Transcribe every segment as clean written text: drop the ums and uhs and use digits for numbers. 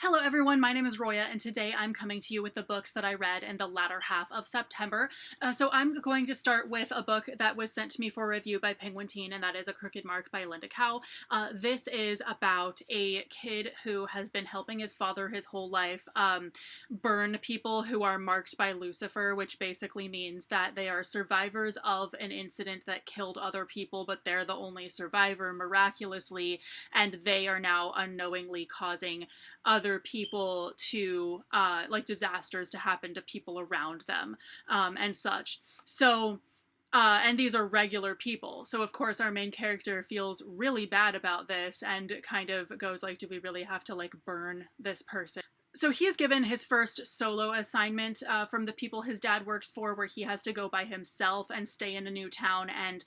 Hello everyone, my name is Roya, and today I'm coming to you with the books that I read in the latter half of September. So I'm going to start with a book that was sent to me for review by Penguin Teen, and that is A Crooked Mark by Linda Cow. This is about a kid who has been helping his father his whole life burn people who are marked by Lucifer, which basically means that they are survivors of an incident that killed other people, but they're the only survivor miraculously, and they are now unknowingly causing other people to like disasters to happen to people around them, and such. So and these are regular people, so of course our main character feels really bad about this and kind of goes like, do we really have to like burn this person? So he is given his first solo assignment from the people his dad works for, where he has to go by himself and stay in a new town and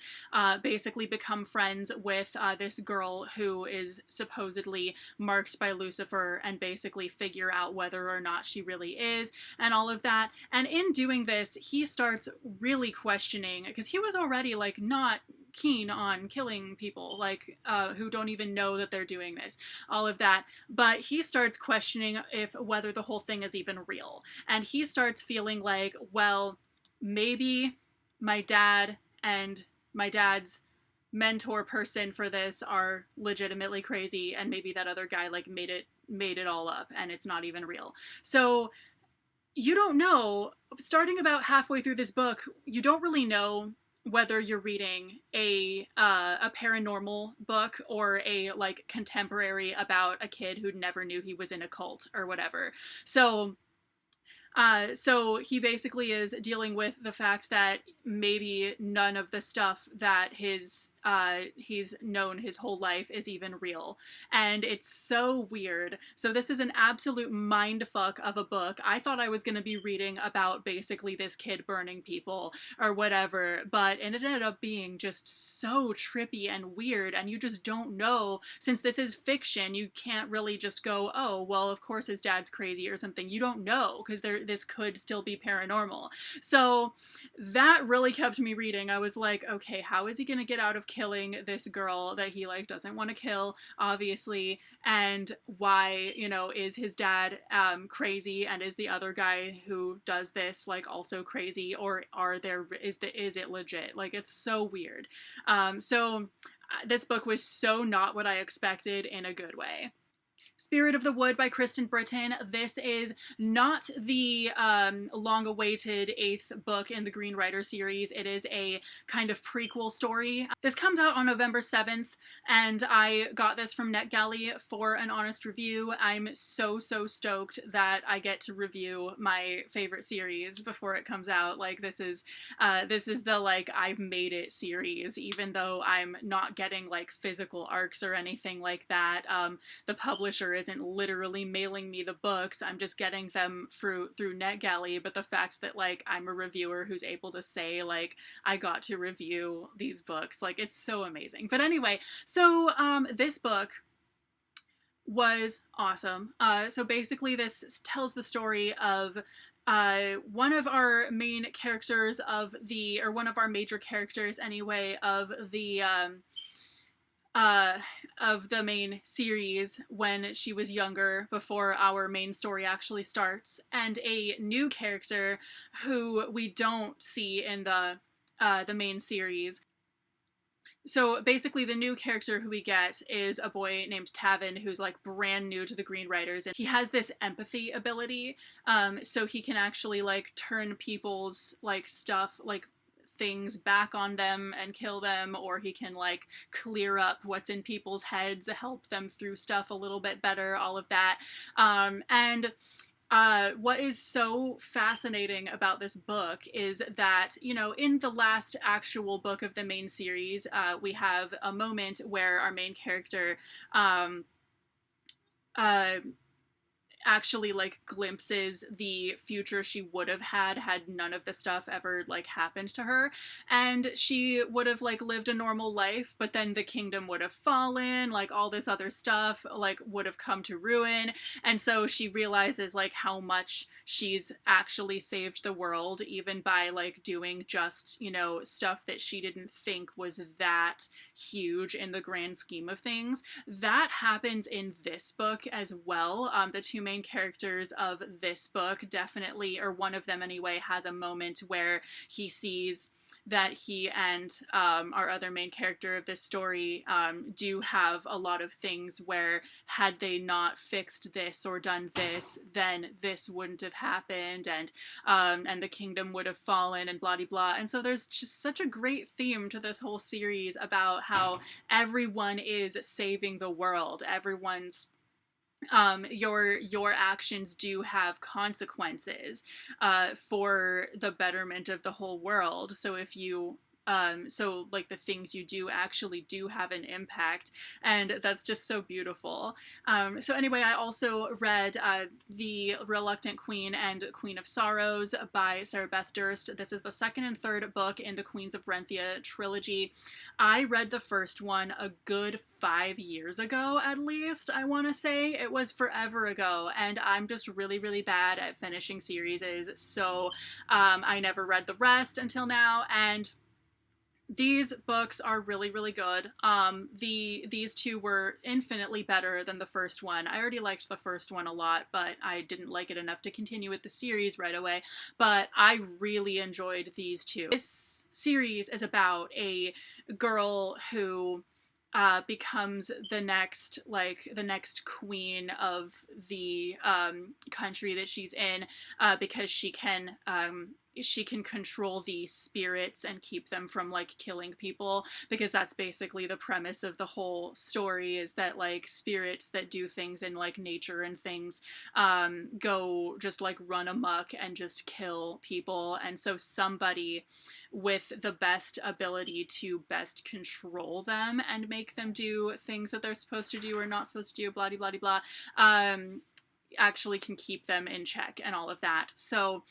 basically become friends with this girl who is supposedly marked by Lucifer, and basically figure out whether or not she really is and all of that. And in doing this, he starts really questioning, because he was already like not keen on killing people, like who don't even know that they're doing this, all of that. But he starts questioning if whether the whole thing is even real, and he starts feeling like, well, maybe my dad and my dad's mentor person for this are legitimately crazy, and maybe that other guy like made it all up and it's not even real. So you don't know, starting about halfway through this book, you don't really know whether you're reading a paranormal book or a like contemporary about a kid who never knew he was in a cult or whatever. So he basically is dealing with the fact that maybe none of the stuff that he's known his whole life is even real. And it's so weird. So this is an absolute mindfuck of a book. I thought I was going to be reading about basically this kid burning people or whatever, but it ended up being just so trippy and weird, and you just don't know. Since this is fiction, you can't really just go, oh, well, of course his dad's crazy or something. You don't know, because this could still be paranormal. So that really kept me reading. I was like, okay, how is he gonna get out of killing this girl that he like doesn't want to kill, obviously, and why, is his dad crazy, and is the other guy who does this like also crazy, or is it legit? Like, it's so weird. This book was so not what I expected, in a good way. Spirit of the Wood by Kristen Britton. This is not the long-awaited 8th book in the Green Rider series. It is a kind of prequel story. This comes out on November 7th, and I got this from NetGalley for an honest review. I'm so stoked that I get to review my favorite series before it comes out. Like, this is the like I've made it series, even though I'm not getting like physical arcs or anything like that. The publisher isn't literally mailing me the books. I'm just getting them through NetGalley. But the fact that like I'm a reviewer who's able to say like I got to review these books, like, it's so amazing. But anyway, so this book was awesome. So basically this tells the story of one of our main characters one of our major characters anyway, of the main series when she was younger, before our main story actually starts, and a new character who we don't see in the main series. So basically the new character who we get is a boy named Tavin, who's like brand new to the Green Riders, and he has this empathy ability, so he can actually like turn people's like stuff, like things, back on them and kill them, or he can like clear up what's in people's heads, help them through stuff a little bit better, all of that. And what is so fascinating about this book is that, in the last actual book of the main series, we have a moment where our main character actually like glimpses the future she would have had none of the stuff ever like happened to her, and she would have like lived a normal life, but then the kingdom would have fallen, like all this other stuff like would have come to ruin. And so she realizes like how much she's actually saved the world, even by like doing just, you know, stuff that she didn't think was that huge in the grand scheme of things. That happens in this book as well. The two main characters of this book definitely, or one of them anyway, has a moment where he sees that he and our other main character of this story do have a lot of things where had they not fixed this or done this, then this wouldn't have happened, and the kingdom would have fallen, and blah blah blah. And so there's just such a great theme to this whole series about how everyone is saving the world. Everyone's your actions do have consequences for the betterment of the whole world. So if you so like the things you do actually do have an impact, and that's just so beautiful. So anyway, I also read The Reluctant Queen and Queen of Sorrows by Sarah Beth Durst. This is the second and third book in the Queens of Renthia trilogy. I read the first one a good 5 years ago, at least, I want to say. It was forever ago, and I'm just really, really bad at finishing series, so I never read the rest until now, and these books are really, really good. These two were infinitely better than the first one. I already liked the first one a lot, but I didn't like it enough to continue with the series right away. But I really enjoyed these two. This series is about a girl who becomes the next queen of the country that she's in, because she can control the spirits and keep them from like killing people, because that's basically the premise of the whole story, is that like spirits that do things in like nature and things go just like run amok and just kill people. And so somebody with the best ability to best control them and make them do things that they're supposed to do or not supposed to do, blah blah blah blah, actually can keep them in check and all of that. So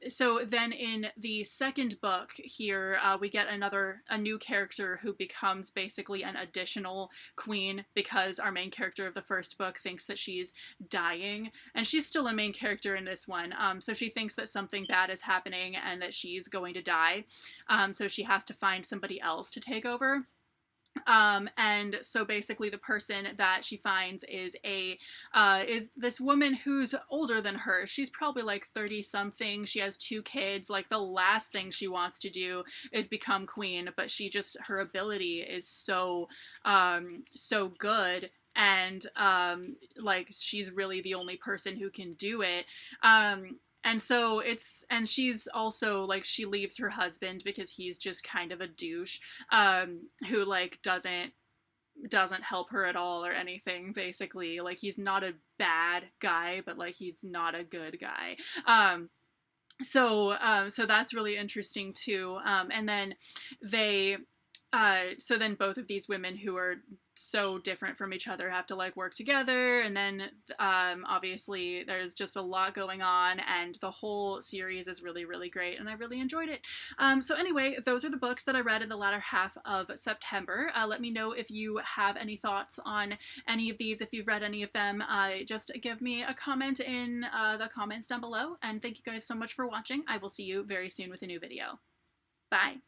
so then in the second book here, we get a new character who becomes basically an additional queen, because our main character of the first book thinks that she's dying, and she's still a main character in this one. So she thinks that something bad is happening and that she's going to die. So she has to find somebody else to take over. And so basically the person that she finds is this woman who's older than her. She's probably like 30 something. She has 2 kids. Like the last thing she wants to do is become queen, but her ability is so good, and like she's really the only person who can do it. And she's also like, she leaves her husband because he's just kind of a douche, who like doesn't help her at all or anything, basically. Like he's not a bad guy, but like he's not a good guy. So that's really interesting too. And then so then both of these women who are so different from each other have to like work together, and then obviously there's just a lot going on, and the whole series is really, really great, and I really enjoyed it. So anyway, those are the books that I read in the latter half of September. Let me know if you have any thoughts on any of these. If you've read any of them, just give me a comment in the comments down below, and thank you guys so much for watching. I will see you very soon with a new video. Bye!